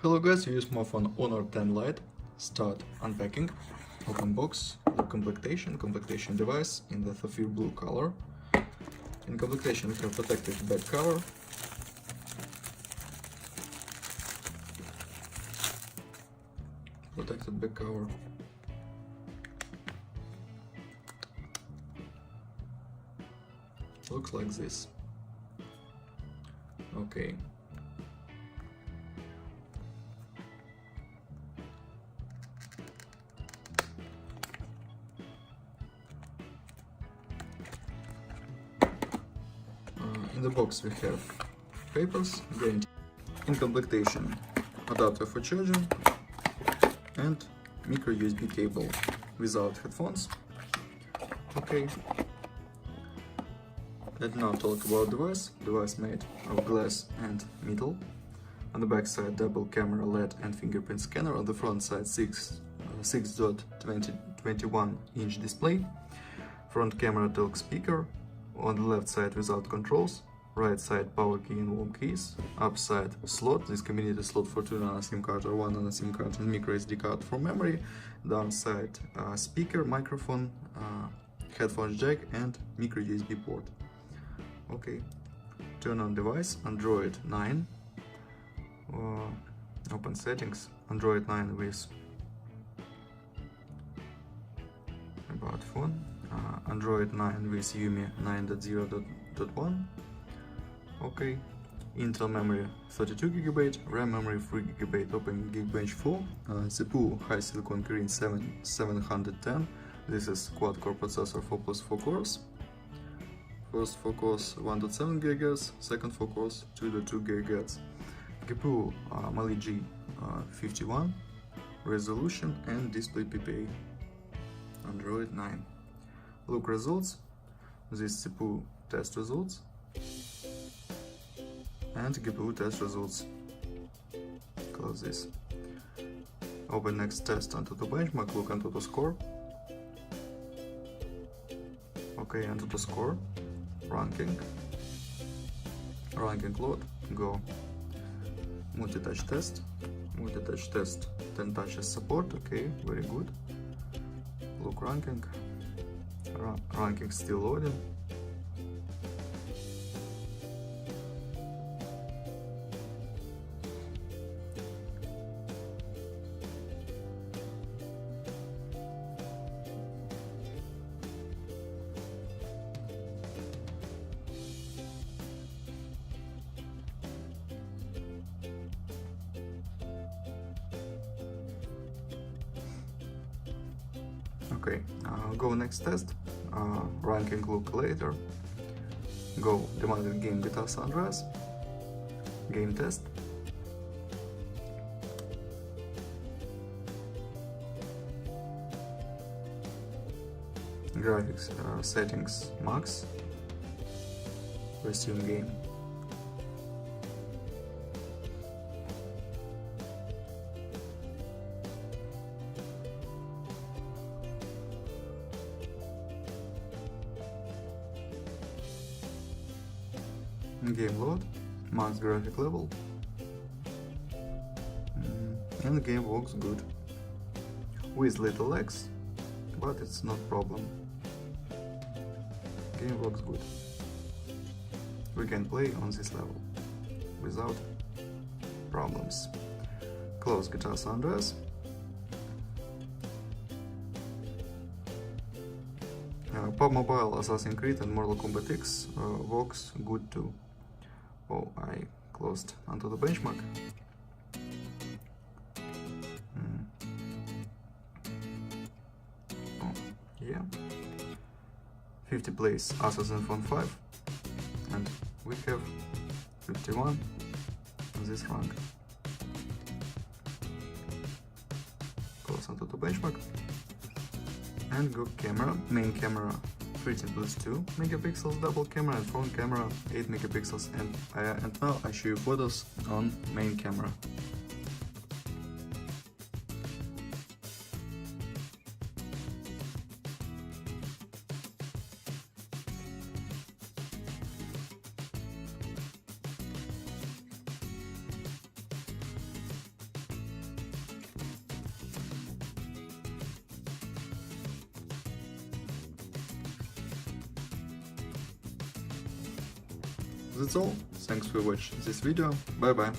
Hello guys, you use my phone Honor 10 Lite. Start unpacking. Open box, look completion device in the sapphire blue color. In completion we have protected back cover. Protected back cover. Looks like this. Okay. In the box we have papers, guarantee, in completion adapter for charging and micro USB cable without headphones. Okay. Let's now talk about device. Device made of glass and metal. On the back side double camera LED and fingerprint scanner. On the front side 6.21 inch display. Front camera talk speaker. On the left side without controls. Right side power key and warm keys. Up side slot, this community slot for 2 nano SIM card or 1 nano SIM card and micro SD card for memory. Down side speaker, microphone, headphone jack and micro USB port. Okay, turn on device, Android 9. Open settings, Android 9 with about phone. Android 9 with UMI 9.0.1. Okay, Intel memory 32 GB, RAM memory 3 GB, Open Geekbench 4, CPU high silicon Kirin 710. This is quad core processor 4+4 cores. First 4 cores 1.7 GHz, second 4 cores 2.2 GHz. GPU Mali G51, resolution and display PPA. Android 9. Look results. This CPU test results and GPU test results. Close this. Open next test onto the benchmark. Look onto the score. Okay, onto the score. Ranking load. Go. Multi-touch test. 10 touches support. Okay, very good. Look ranking. Ranking still loading. Okay, go next test. Ranking look later. Go demanded game GTA San Andreas. Game test. Graphics settings max. Resume game. Game load, max graphic level, and the game works good. With little lags, but it's not problem. Game works good. We can play on this level without problems. Close GTA San Andreas. PUBG Mobile, Assassin's Creed and Mortal Kombat X works good too. Oh, I closed onto the benchmark. Oh, yeah. 50 plays Assassin's Creed 5, and we have 51 on this rank. Close onto the benchmark. And go camera, main camera 13+2 megapixels, double camera and front camera 8 megapixels, and now I show you photos on main camera. That's all. Thanks for watching this video. Bye bye.